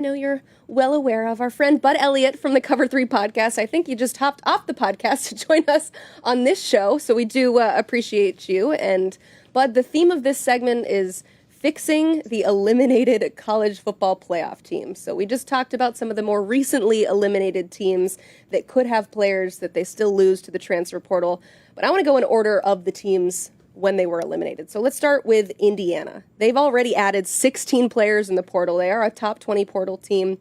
know you're well aware of our friend Bud Elliott from the Cover 3 podcast. I think you just hopped off the podcast to join us on this show, so we do appreciate you. And Bud, the theme of this segment is fixing the eliminated college football playoff teams. So we just talked about some of the more recently eliminated teams that could have players that they still lose to the transfer portal. But I want to go in order of the teams when they were eliminated. So let's start with Indiana. They've already added 16 players in the portal. They are a top 20 portal team.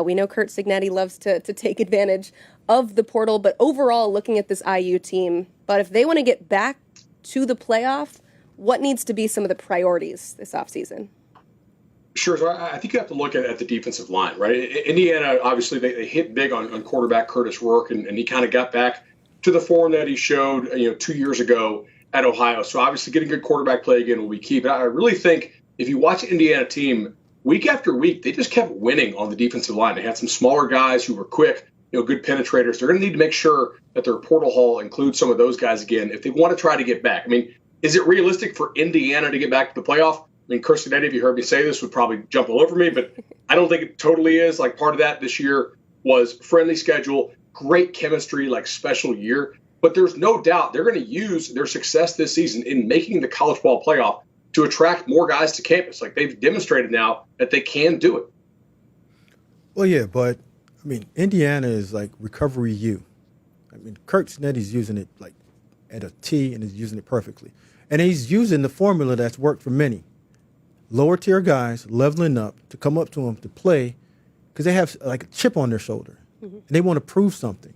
We know Curt Cignetti loves to take advantage of the portal, but overall, looking at this IU team, but if they want to get back to the playoff, what needs to be some of the priorities this offseason? Sure. So I think you have to look at the defensive line, right? Indiana, obviously, they hit big on quarterback Curtis Rourke, and he kind of got back to the form that he showed 2 years ago at Ohio. So obviously getting good quarterback play again will be key. But I really think if you watch the Indiana team week after week, they just kept winning on the defensive line. They had some smaller guys who were quick, good penetrators. They're going to need to make sure that their portal haul includes some of those guys again if they want to try to get back. I mean, is it realistic for Indiana to get back to the playoff? I mean, Curt Cignetti, if you heard me say this, would probably jump all over me, but I don't think it totally is. Like, part of that this year was friendly schedule, great chemistry, like special year. But there's no doubt they're going to use their success this season in making the college ball playoff to attract more guys to campus. Like, they've demonstrated now that they can do it. Well, yeah, but, I mean, Indiana is like recovery U. I mean, Curt Cignetti's using it like at a T, and he's using it perfectly. And he's using the formula that's worked for many. Lower tier guys leveling up to come up to him to play because they have like a chip on their shoulder, and they want to prove something.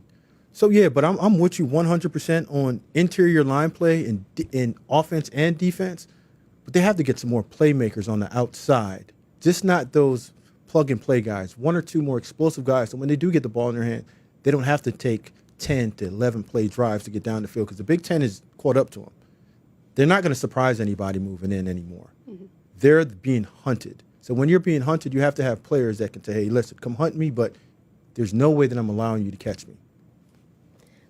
So, yeah, but I'm with you 100% on interior line play in offense and defense, but they have to get some more playmakers on the outside, just not those plug-and-play guys, one or two more explosive guys. So when they do get the ball in their hand, they don't have to take 10 to 11 play drives to get down the field because the Big Ten is caught up to them. They're not going to surprise anybody moving in anymore. They're being hunted. So when you're being hunted, you have to have players that can say, hey, listen, come hunt me, but there's no way that I'm allowing you to catch me.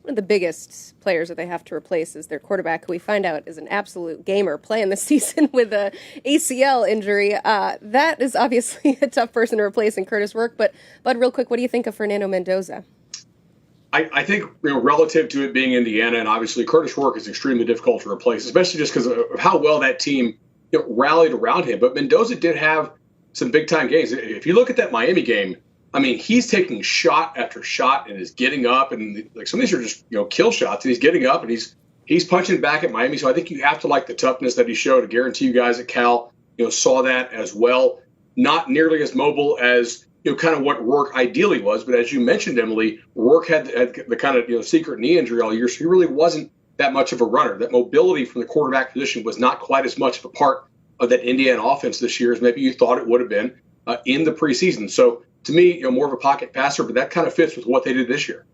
One of the biggest players that they have to replace is their quarterback, who we find out is an absolute gamer playing this season with a ACL injury. That is obviously a tough person to replace in Curtis Rourke. But real quick, what do you think of Fernando Mendoza? I think, relative to it being Indiana, and obviously Curtis Rourke is extremely difficult to replace, especially just because of how well that team rallied around him. But Mendoza did have some big-time games. If you look at that Miami game, I mean, he's taking shot after shot and is getting up, and like some of these are just kill shots. And he's getting up and he's punching back at Miami. So I think you have to like the toughness that he showed. I guarantee you guys at Cal saw that as well. Not nearly as mobile as kind of what Rourke ideally was, but as you mentioned, Emily, Rourke had the kind of secret knee injury all year, so he really wasn't that much of a runner. That mobility from the quarterback position was not quite as much of a part of that Indiana offense this year as maybe you thought it would have been in the preseason. So to me, more of a pocket passer, but that kind of fits with what they did this year.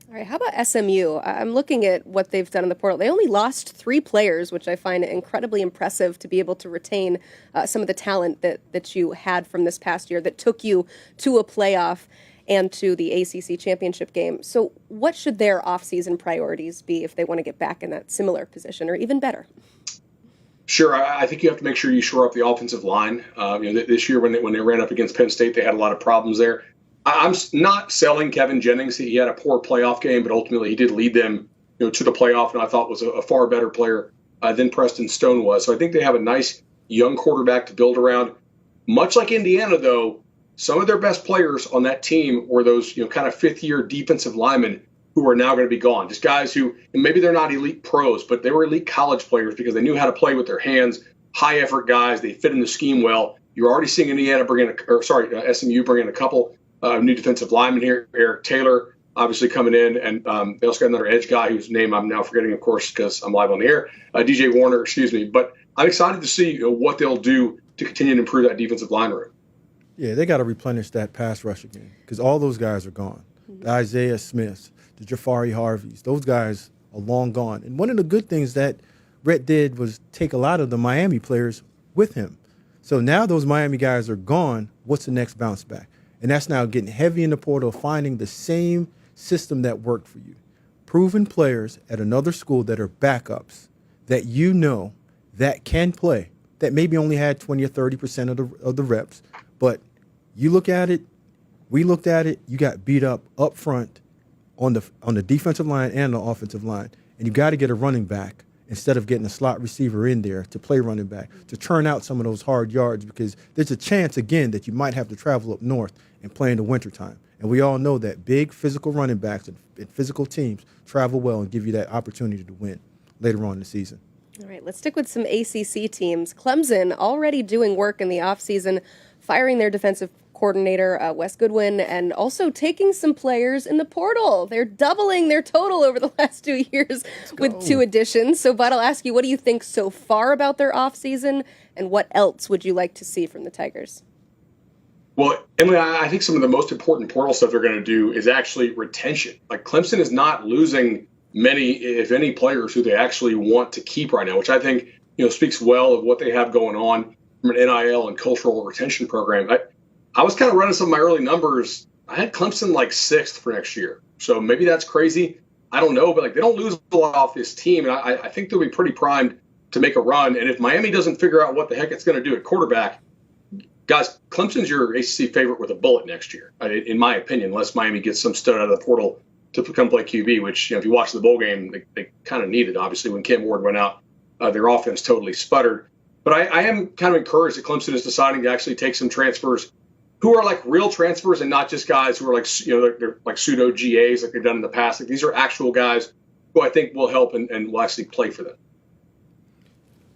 All right, how about SMU? I'm looking at what they've done in the portal. They only lost 3 players, which I find incredibly impressive to be able to retain some of the talent that you had from this past year that took you to a playoff and to the ACC championship game. So what should their offseason priorities be if they want to get back in that similar position or even better? Sure, I think you have to make sure you shore up the offensive line. This year when they ran up against Penn State, they had a lot of problems there. I'm not selling Kevin Jennings. He had a poor playoff game, but ultimately he did lead them to the playoff, and I thought was a far better player than Preston Stone was. So I think they have a nice young quarterback to build around. Much like Indiana, though, some of their best players on that team were those kind of fifth-year defensive linemen who are now going to be gone. Just guys who, and maybe they're not elite pros, but they were elite college players because they knew how to play with their hands, high-effort guys. They fit in the scheme well. You're already seeing SMU bring in a couple new defensive linemen here. Eric Taylor, obviously, coming in, and they also got another edge guy whose name I'm now forgetting, of course, because I'm live on the air. DJ Warner, excuse me. But I'm excited to see what they'll do to continue to improve that defensive line room. Yeah, they got to replenish that pass rush again because all those guys are gone. The Isaiah Smiths, the Jafari Harveys, those guys are long gone. And one of the good things that Rhett did was take a lot of the Miami players with him. So now those Miami guys are gone. What's the next bounce back? And that's now getting heavy in the portal, finding the same system that worked for you. Proven players at another school that are backups that that can play, that maybe only had 20 or 30% of the reps, but You look at it, we looked at it, you got beat up front on the defensive line and the offensive line. And you got to get a running back instead of getting a slot receiver in there to play running back, to turn out some of those hard yards, because there's a chance, again, that you might have to travel up north and play in the wintertime. And we all know that big physical running backs and physical teams travel well and give you that opportunity to win later on in the season. All right, let's stick with some ACC teams. Clemson already doing work in the offseason, firing their defensive coordinator, Wes Goodwin, and also taking some players in the portal. They're doubling their total over the last 2 years with 2 additions. So, Bud, I'll ask you, what do you think so far about their offseason, and what else would you like to see from the Tigers? Well, Emily, I think some of the most important portal stuff they're going to do is actually retention. Like, Clemson is not losing many, if any, players who they actually want to keep right now, which I think, speaks well of what they have going on from an NIL and cultural retention program. I was kind of running some of my early numbers. I had Clemson like 6th for next year. So maybe that's crazy. I don't know, but they don't lose a lot off this team. And I think they'll be pretty primed to make a run. And if Miami doesn't figure out what the heck it's going to do at quarterback, guys, Clemson's your ACC favorite with a bullet next year, in my opinion, unless Miami gets some stud out of the portal to come play QB, which, if you watch the bowl game, they kind of needed, obviously, when Cam Ward went out. Their offense totally sputtered. But I am kind of encouraged that Clemson is deciding to actually take some transfers who are like real transfers and not just guys who are like, they're like pseudo GAs like they've done in the past. Like, these are actual guys who I think will help and will actually play for them.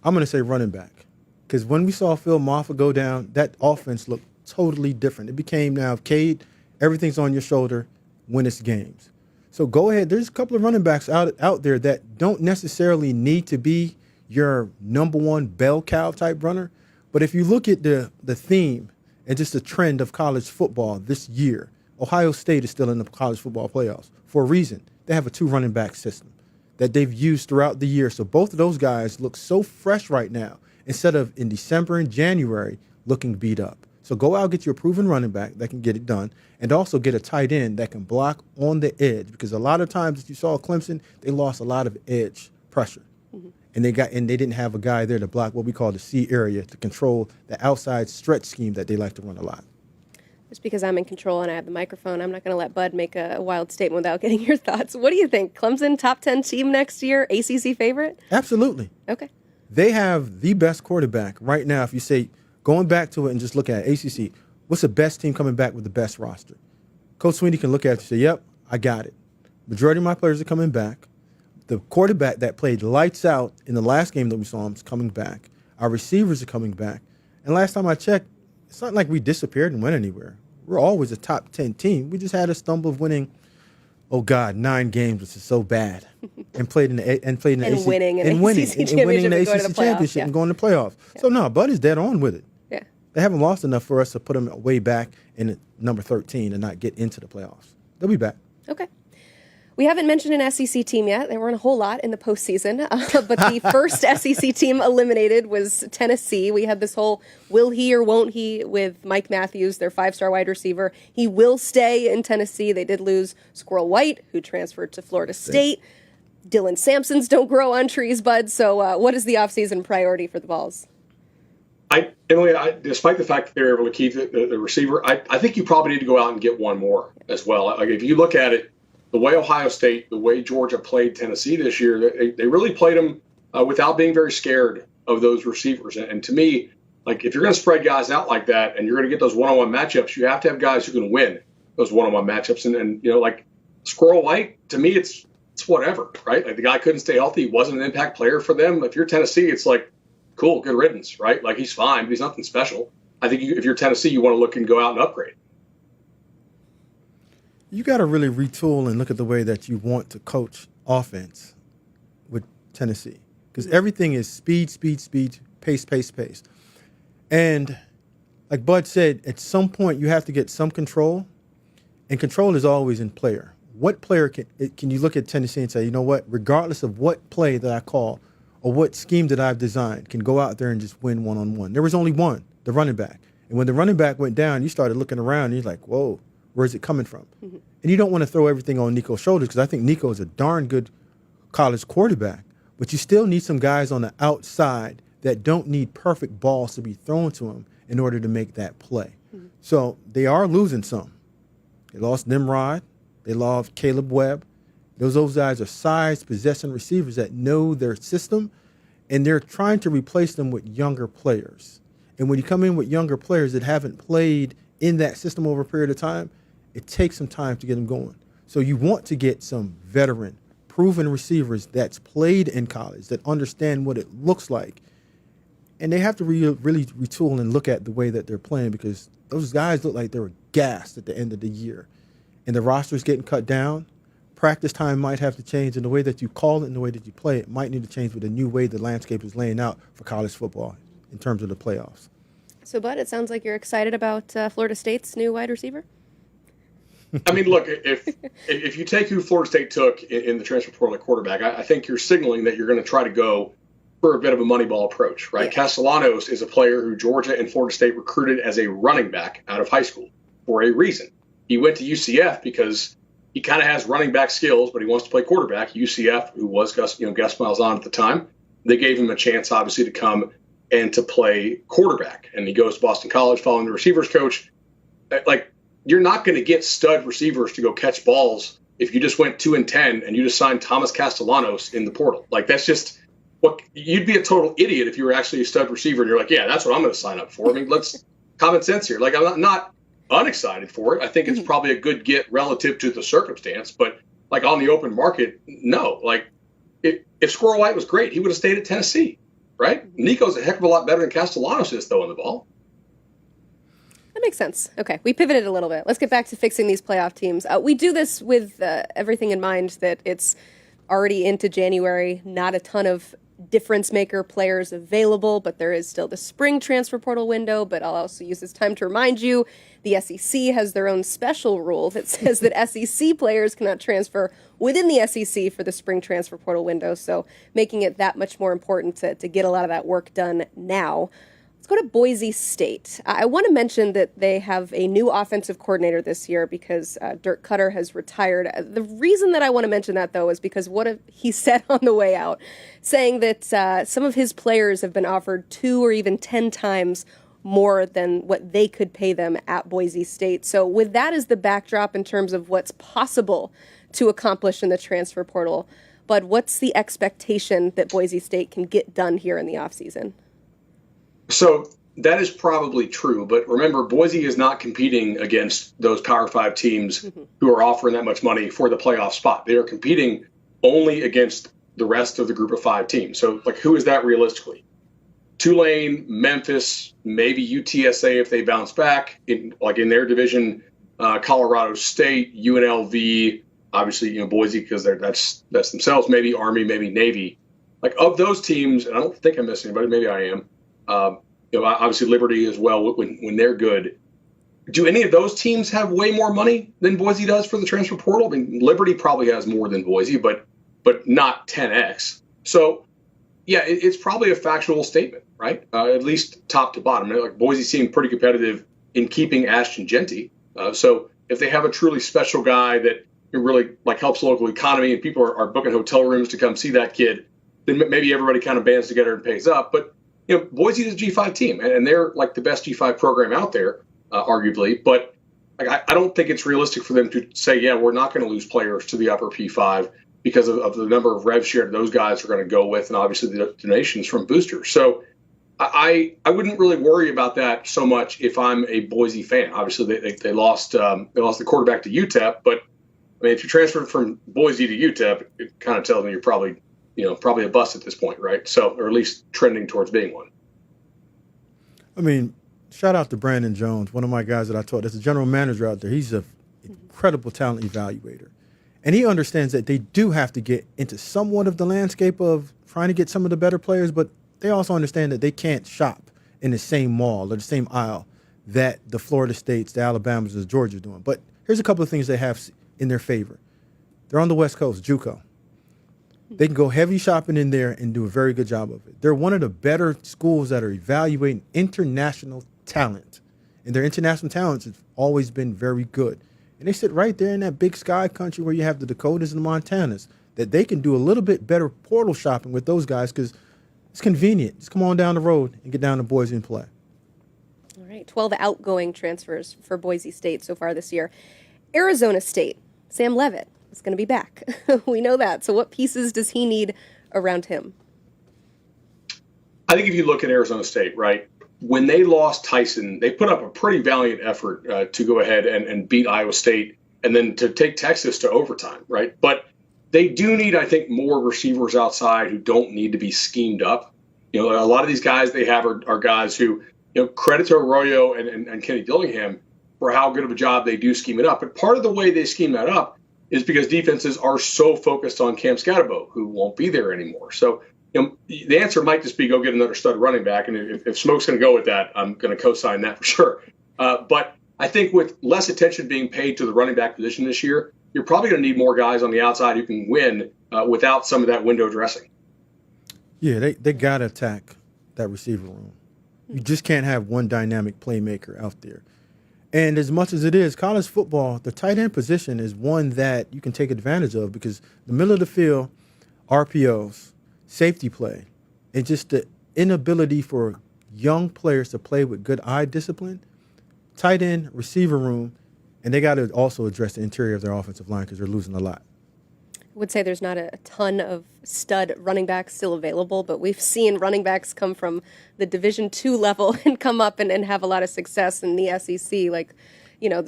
I'm going to say running back, because when we saw Phil Maffa go down, that offense looked totally different. It became now, Cade, everything's on your shoulder, win its games. So go ahead. There's a couple of running backs out there that don't necessarily need to be your number one bell cow type runner. But if you look at the theme and just the trend of college football this year, Ohio State is still in the college football playoffs for a reason. They have a 2 running back system that they've used throughout the year. So both of those guys look so fresh right now instead of in December and January looking beat up. So go out, get you a proven running back that can get it done, and also get a tight end that can block on the edge, because a lot of times that you saw Clemson, they lost a lot of edge pressure. Mm-hmm. And they didn't have a guy there to block what we call the C area, to control the outside stretch scheme that they like to run a lot. Just because I'm in control and I have the microphone, I'm not going to let Bud make a wild statement without getting your thoughts. What do you think? Clemson, top 10 team next year, ACC favorite? Absolutely. Okay. They have the best quarterback right now. If you say, going back to it and just look at ACC, what's the best team coming back with the best roster? Coach Sweeney can look at it and say, yep, I got it. Majority of my players are coming back. The quarterback that played lights out in the last game that we saw him is coming back. Our receivers are coming back. And last time I checked, it's not like we disappeared and went anywhere. We're always a top 10 team. We just had a stumble of winning, 9 games, which is so bad, and played in the ACC, winning the ACC championship and going to playoffs. Yeah. So no, Bud is dead on with it. Yeah, they haven't lost enough for us to put them way back in number 13 and not get into the playoffs. They'll be back. Okay. We haven't mentioned an SEC team yet. There weren't a whole lot in the postseason, but the first SEC team eliminated was Tennessee. We had this whole will he or won't he with Mike Matthews, their 5-star wide receiver. He will stay in Tennessee. They did lose Squirrel White, who transferred to Florida State. Dylan Sampsons don't grow on trees, Bud. So what is the offseason priority for the Vols? Emily, despite the fact that they're able to keep the receiver, I think you probably need to go out and get one more as well. Like, if you look at it, the way Ohio State, the way Georgia played Tennessee this year, they really played them without being very scared of those receivers. And to me, like, if you're going to spread guys out like that and you're going to get those one-on-one matchups, you have to have guys who can win those one-on-one matchups. And like Squirrel White, to me, it's whatever, right? Like, the guy couldn't stay healthy. He wasn't an impact player for them. If you're Tennessee, it's like, cool, good riddance, right? Like, he's fine, but he's nothing special. I think if you're Tennessee, you want to look and go out and upgrade. You got to really retool and look at the way that you want to coach offense with Tennessee, because everything is speed, pace. And like Bud said, at some point you have to get some control, and control is always in player. What player can you look at Tennessee and say, you know what, regardless of what play that I call or what scheme that I've designed, can go out there and just win one-on-one? There was only one, the running back. And when the running back went down, you started looking around and you're like, whoa, where's it coming from? Mm-hmm. And you don't want to throw everything on Nico's shoulders, because I think Nico is a darn good college quarterback. But you still need some guys on the outside that don't need perfect balls to be thrown to him in order to make that play. So they are losing some. They lost Nimrod. They lost Caleb Webb. Those guys are size, possession receivers that know their system, and they're trying to replace them with younger players. And when you come in with younger players that haven't played in that system over a period of time, it takes some time to get them going. So you want to get some veteran, proven receivers that's played in college, that understand what it looks like. And they have to really retool and look at the way that they're playing, because those guys look like they were gassed at the end of the year. And the roster's getting cut down. Practice time might have to change, and the way that you call it and the way that you play it might need to change with the new way the landscape is laying out for college football in terms of the playoffs. So, Bud, it sounds like you're excited about Florida State's new wide receiver. I mean, look, if you take who Florida State took in the transfer portal at quarterback, I think you're signaling that you're going to try to go for a bit of a Moneyball approach, right? Yeah. Castellanos is a player who Georgia and Florida State recruited as a running back out of high school for a reason. He went to UCF because he kind of has running back skills, but he wants to play quarterback. UCF, who was Gus Malzahn at the time, they gave him a chance, obviously, to come and to play quarterback. And he goes to Boston College following the receivers coach. Like, you're not going to get stud receivers to go catch balls if you just went 2-10 and you just signed Thomas Castellanos in the portal. Like, that's just what you'd be a total idiot if you were actually a stud receiver and you're like, yeah, that's what I'm going to sign up for. I mean, let's common sense here. Like, I'm not unexcited for it. I think it's probably a good get relative to the circumstance, but like on the open market, no. Like, if Squirrel White was great, he would have stayed at Tennessee, right? Nico's a heck of a lot better than Castellanos is throwing the ball. That makes sense. Okay, we pivoted a little bit. Let's get back to fixing these playoff teams. We do this with everything in mind that it's already into January, not a ton of difference maker players available, but there is still the spring transfer portal window. But I'll also use this time to remind you, the SEC has their own special rule that says that SEC players cannot transfer within the SEC for the spring transfer portal window. So making it that much more important to get a lot of that work done now. Let's go to Boise State. I want to mention that they have a new offensive coordinator this year because Dirk Cutter has retired. The reason that I want to mention that, though, is because what he said on the way out, saying that some of his players have been offered 2 or even 10 times more than what they could pay them at Boise State. So with that as the backdrop in terms of what's possible to accomplish in the transfer portal, but what's the expectation that Boise State can get done here in the offseason? So that is probably true, but remember, Boise is not competing against those Power 5 teams who are offering that much money for the playoff spot. They are competing only against the rest of the group of 5 teams. So, like, who is that realistically? Tulane, Memphis, maybe UTSA if they bounce back, in their division, Colorado State, UNLV, obviously, Boise because that's themselves, maybe Army, maybe Navy. Like, of those teams, and I don't think I'm missing anybody, maybe I am. Obviously Liberty as well when they're good. Do any of those teams have way more money than Boise does for the transfer portal? I mean, Liberty probably has more than Boise, but not 10x. So, yeah, it's probably a factual statement, right? At least top to bottom. Like, Boise seemed pretty competitive in keeping Ashton Genty. So if they have a truly special guy that really helps the local economy and people are booking hotel rooms to come see that kid, then maybe everybody kind of bands together and pays up. But Boise is a G5 team, and they're like the best G5 program out there, arguably. But I don't think it's realistic for them to say, yeah, we're not going to lose players to the upper P5 because of the number of rev share those guys are going to go with, and obviously the donations from boosters. So I wouldn't really worry about that so much if I'm a Boise fan. Obviously, they lost the quarterback to UTEP, but I mean, if you transfer from Boise to UTEP, it kind of tells me you're probably a bust at this point, right? So, or at least trending towards being one. I mean, shout out to Brandon Jones, one of my guys that I taught as a general manager out there. He's an incredible talent evaluator. And he understands that they do have to get into somewhat of the landscape of trying to get some of the better players, but they also understand that they can't shop in the same mall or the same aisle that the Florida States, the Alabamas, the Georgia are doing. But here's a couple of things they have in their favor. They're on the West Coast, JUCO. They can go heavy shopping in there and do a very good job of it. They're one of the better schools that are evaluating international talent. And their international talents have always been very good. And they sit right there in that big sky country where you have the Dakotas and the Montanas, that they can do a little bit better portal shopping with those guys because it's convenient. Just come on down the road and get down to Boise and play. All right. Right, 12 outgoing transfers for Boise State so far this year. Arizona State, Sam Leavitt is going to be back. We know that. So what pieces does he need around him? I think if you look at Arizona State, right, when they lost Tyson, they put up a pretty valiant effort to go ahead and beat Iowa State and then to take Texas to overtime, right? But they do need, I think, more receivers outside who don't need to be schemed up. You know, a lot of these guys they have are guys who, you know, credit to Arroyo and Kenny Dillingham for how good of a job they do scheme it up. But part of the way they scheme that up is because defenses are so focused on Cam Scatterbo, who won't be there anymore. So, you know, the answer might just be go get another stud running back. And if Smoke's going to go with that, I'm going to co-sign that for sure. But I think with less attention being paid to the running back position this year, you're probably going to need more guys on the outside who can win without some of that window dressing. Yeah, they got to attack that receiver room. You just can't have one dynamic playmaker out there. And as much as it is college football, the tight end position is one that you can take advantage of because the middle of the field, RPOs, safety play, and just the inability for young players to play with good eye discipline, tight end, receiver room, and they got to also address the interior of their offensive line because they're losing a lot. I would say there's not a ton of stud running backs still available, but we've seen running backs come from the Division II level and come up and have a lot of success in the SEC. Like, you know,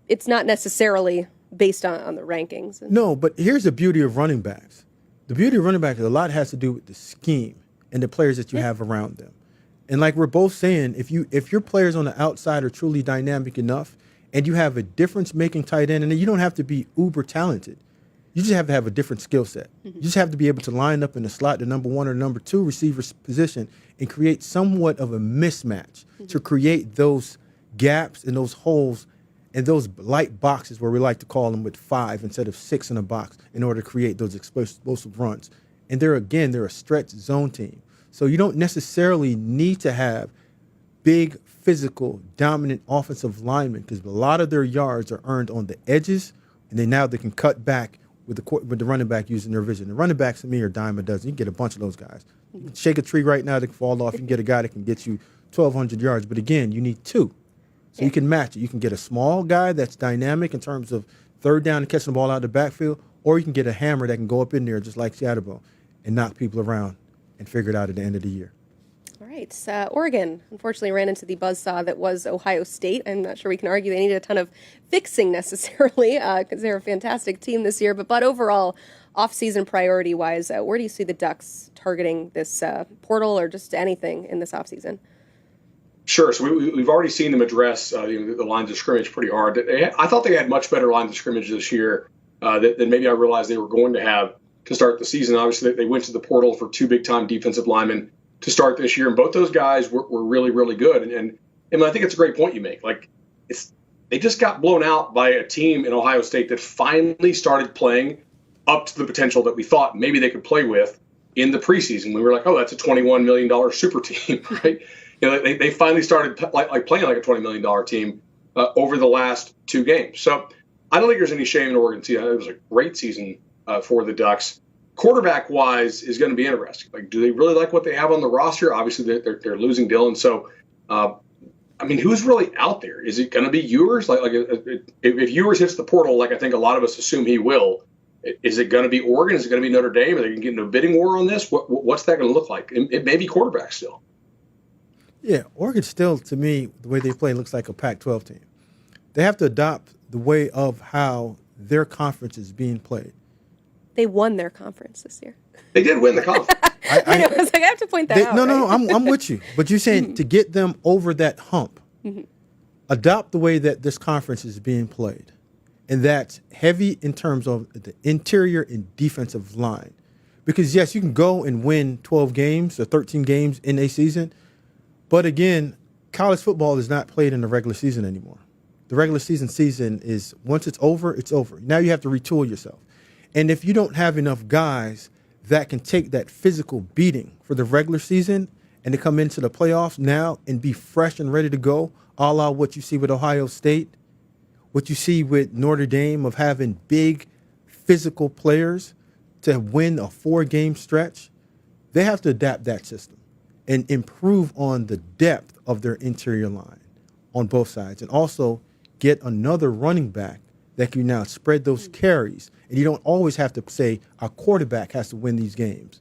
it's not necessarily based on the rankings. No, but here's the beauty of running backs. The beauty of running backs, a lot has to do with the scheme and the players that you have around them. And like we're both saying, if your players on the outside are truly dynamic enough and you have a difference-making tight end, and you don't have to be uber talented. You just have to have a different skill set. You just have to be able to line up in the slot, the number one or number two receiver's position, and create somewhat of a mismatch to create those gaps and those holes and those light boxes where we like to call them with 5 instead of 6 in a box in order to create those explosive runs. And they're a stretch zone team. So you don't necessarily need to have big, physical, dominant offensive linemen because a lot of their yards are earned on the edges, and they can cut back with the running back using their vision. The running backs to me are dime a dozen. You can get a bunch of those guys. You can shake a tree right now that can fall off. You can get a guy that can get you 1,200 yards. But again, you need 2. So you can match it. You can get a small guy that's dynamic in terms of third down and catching the ball out of the backfield, or you can get a hammer that can go up in there just like Scatterbo and knock people around and figure it out at the end of the year. All right. Oregon, unfortunately, ran into the buzzsaw that was Ohio State. I'm not sure we can argue they needed a ton of fixing necessarily because they're a fantastic team this year. But overall, off-season priority-wise, where do you see the Ducks targeting this portal or just anything in this offseason? Sure. So we've already seen them address the lines of scrimmage pretty hard. I thought they had much better lines of scrimmage this year than maybe I realized they were going to have to start the season. Obviously, they went to the portal for 2 big-time defensive linemen to start this year, and both those guys were really, really good. And I think it's a great point you make. Like, they just got blown out by a team in Ohio State that finally started playing up to the potential that we thought maybe they could play with in the preseason. We were like, oh, that's a $21 million super team, right? You know, they finally started playing like a $20 million team over the last 2 games. So I don't think there's any shame in Oregon season. It was a great season for the Ducks. Quarterback-wise is going to be interesting. Like, do they really like what they have on the roster? Obviously, they're losing Dillon. So, I mean, who's really out there? Is it going to be Ewers? If Ewers hits the portal, like I think a lot of us assume he will, is it going to be Oregon? Is it going to be Notre Dame? Are they going to get into a bidding war on this? What's that going to look like? It may be quarterback still. Yeah, Oregon still, to me, the way they play looks like a Pac-12 team. They have to adopt the way of how their conference is being played. They won their conference this year. They did win the conference. I was like, I have to point that out. No, I'm with you. But you're saying to get them over that hump, adopt the way that this conference is being played. And that's heavy in terms of the interior and defensive line. Because, yes, you can go and win 12 games or 13 games in a season. But, again, college football is not played in the regular season anymore. The regular season is, once it's over, it's over. Now you have to retool yourself. And if you don't have enough guys that can take that physical beating for the regular season and to come into the playoffs now and be fresh and ready to go, a la what you see with Ohio State, what you see with Notre Dame of having big physical players to win a 4-game stretch, they have to adapt that system and improve on the depth of their interior line. on both sides, and also get another running back that can now spread those carries. And you don't always have to say our quarterback has to win these games.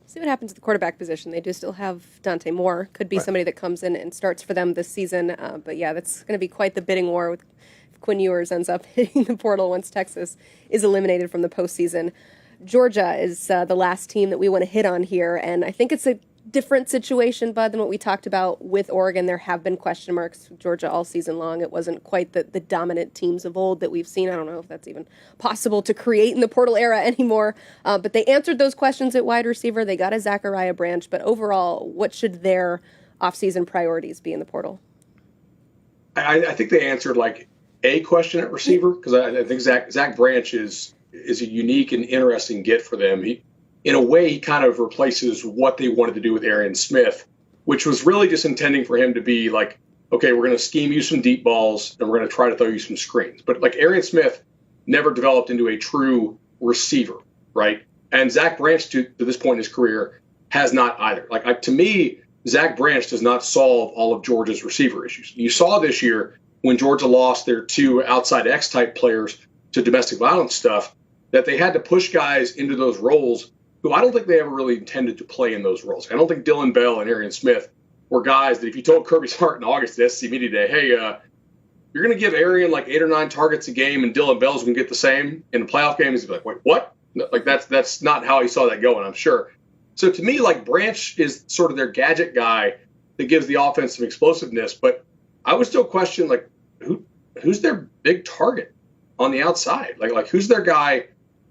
See what happens at the quarterback position. They do still have Dante Moore. Could be somebody that comes in and starts for them this season. But yeah, that's going to be quite the bidding war with if Quinn Ewers ends up hitting the portal once Texas is eliminated from the postseason. Georgia is the last team that we want to hit on here, and I think it's a different situation, Bud, than what we talked about with Oregon. There have been question marks with Georgia all season long. It wasn't quite the dominant teams of old that we've seen. I don't know if that's even possible to create in the portal era anymore. But they answered those questions at wide receiver. They got a Zachariah Branch. But overall, what should their offseason priorities be in the portal? I think they answered like a question at receiver, because I think Zach Branch is a unique and interesting get for them. In a way, he kind of replaces what they wanted to do with Arian Smith, which was really just intending for him to be like, okay, we're going to scheme you some deep balls and we're going to try to throw you some screens. But like Arian Smith never developed into a true receiver, right? And Zach Branch, to this point in his career, has not either. Like to me, Zach Branch does not solve all of Georgia's receiver issues. You saw this year when Georgia lost their two outside X-type players to domestic violence stuff, that they had to push guys into those roles who I don't think they ever really intended to play in those roles. I don't think Dylan Bell and Arian Smith were guys that if you told Kirby Smart in August at SC Media Day, hey, you're going to give Arian like 8 or 9 targets a game and Dylan Bell's going to get the same in the playoff games, he'd be like, wait, what? No, like that's not how he saw that going, I'm sure. So to me, like Branch is sort of their gadget guy that gives the offense some explosiveness, but I would still question like who's their big target on the outside? Like who's their guy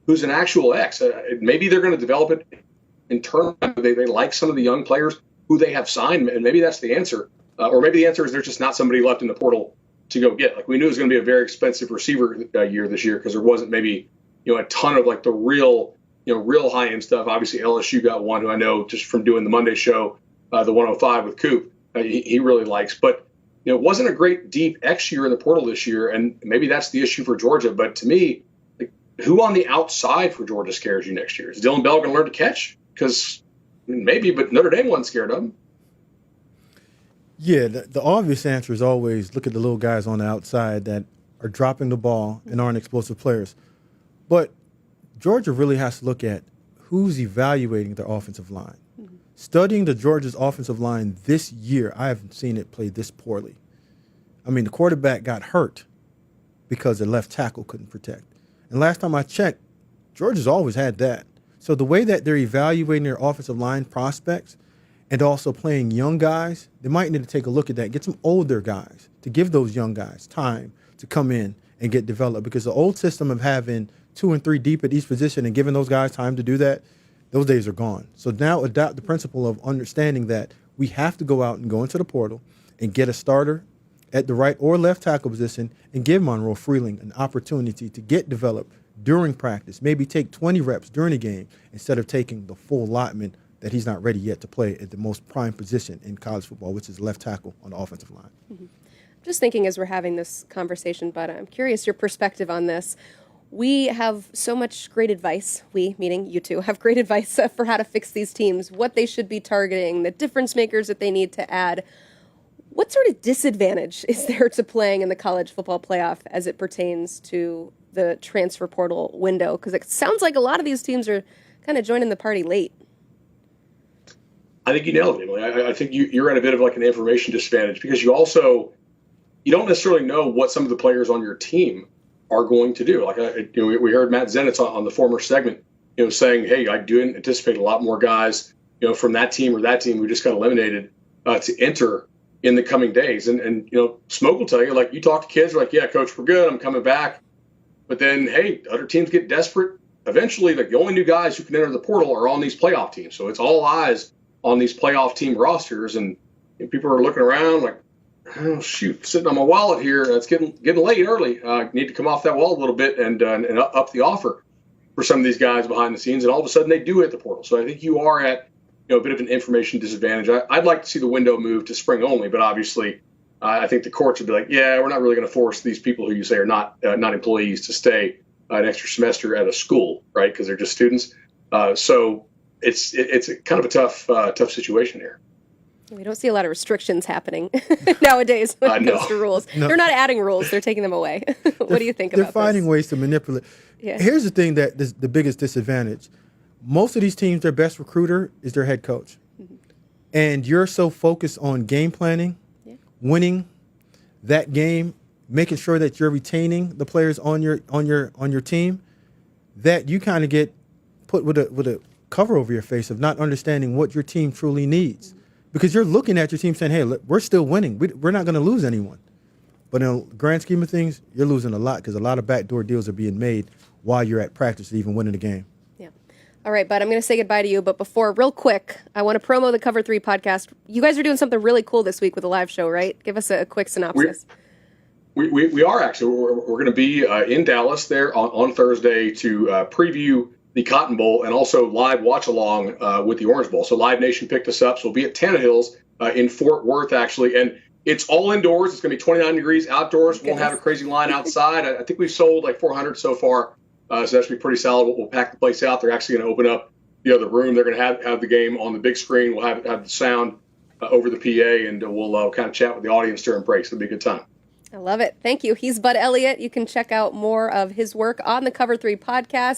who's an actual X? Maybe they're going to develop it internally. They like some of the young players who they have signed, and maybe that's the answer. Or maybe the answer is there's just not somebody left in the portal to go get. Like we knew it was going to be a very expensive receiver year this year because there wasn't maybe a ton of like the real high end stuff. Obviously LSU got one who I know just from doing the Monday show, the 105 with Coop, he really likes. But it wasn't a great deep X year in the portal this year, and maybe that's the issue for Georgia. But to me, who on the outside for Georgia scares you next year? Is Dylan Bell going to learn to catch? Because maybe, but Notre Dame wasn't scared of him. Yeah, the obvious answer is always look at the little guys on the outside that are dropping the ball and aren't explosive players. But Georgia really has to look at who's evaluating their offensive line. Mm-hmm. Studying the Georgia's offensive line this year, I haven't seen it play this poorly. I mean, the quarterback got hurt because the left tackle couldn't protect. And last time I checked, Georgia's always had that. So the way that they're evaluating their offensive line prospects and also playing young guys, they might need to take a look at that, get some older guys to give those young guys time to come in and get developed. Because the old system of having 2 and 3 deep at each position and giving those guys time to do that, those days are gone. So now adopt the principle of understanding that we have to go out and go into the portal and get a starter at the right or left tackle position and give Monroe Freeling an opportunity to get developed during practice, maybe take 20 reps during the game instead of taking the full allotment that he's not ready yet to play at the most prime position in college football, which is left tackle on the offensive line. Mm-hmm. Just thinking as we're having this conversation, Bud, I'm curious your perspective on this. We have so much great advice, we, meaning you two, have great advice for how to fix these teams, what they should be targeting, the difference makers that they need to add. What sort of disadvantage is there to playing in the college football playoff as it pertains to the transfer portal window? Because it sounds like a lot of these teams are kind of joining the party late. I think you nailed it, Emily. I think you're at a bit of like an information disadvantage because you don't necessarily know what some of the players on your team are going to do. Like we heard Matt Zenitz on the former segment, saying, "Hey, I do anticipate a lot more guys, from that team or that team who just got eliminated to enter in the coming days." And Smoke will tell you, like you talk to kids, like, "Yeah, coach, we're good. I'm coming back." But then, hey, other teams get desperate. Eventually, like the only new guys who can enter the portal are on these playoff teams. So it's all eyes on these playoff team rosters, and people are looking around like, "Oh shoot, sitting on my wallet here. It's getting late early. Need to come off that wall a little bit and up the offer for some of these guys behind the scenes." And all of a sudden, they do hit the portal. So I think you are at a bit of an information disadvantage. I'd like to see the window move to spring only, but obviously, I think the courts would be like, "Yeah, we're not really going to force these people who you say are not employees to stay an extra semester at a school, right? Because they're just students." So it's a kind of a tough situation here. We don't see a lot of restrictions happening nowadays when it comes to rules. No. They're not adding rules; they're taking them away. What do you think about this? They're finding ways to manipulate. Yeah. Here's the thing that is the biggest disadvantage. Most of these teams, their best recruiter is their head coach. Mm-hmm. And you're so focused on game planning, winning that game, making sure that you're retaining the players on your team, that you kind of get put with a cover over your face of not understanding what your team truly needs. Because you're looking at your team saying, hey, look, we're still winning. We're not going to lose anyone. But in the grand scheme of things, you're losing a lot because a lot of backdoor deals are being made while you're at practice to even winning the game. Yeah. All right, Bud, I'm going to say goodbye to you. But before, real quick, I want to promo the Cover 3 podcast. You guys are doing something really cool this week with a live show, right? Give us a quick synopsis. We are actually. We're going to be in Dallas there on Thursday to preview the Cotton Bowl and also live watch along with the Orange Bowl. So Live Nation picked us up. So we'll be at Tannehill's in Fort Worth, actually. And it's all indoors. It's going to be 29 degrees outdoors. Won't have a crazy line outside. I think we've sold like 400 so far. So that should be pretty solid. We'll pack the place out. They're actually going to open up the other room. They're going to have the game on the big screen. We'll have the sound over the PA, and we'll kind of chat with the audience during breaks. It'll be a good time. I love it. Thank you. He's Bud Elliott. You can check out more of his work on the Cover 3 podcast.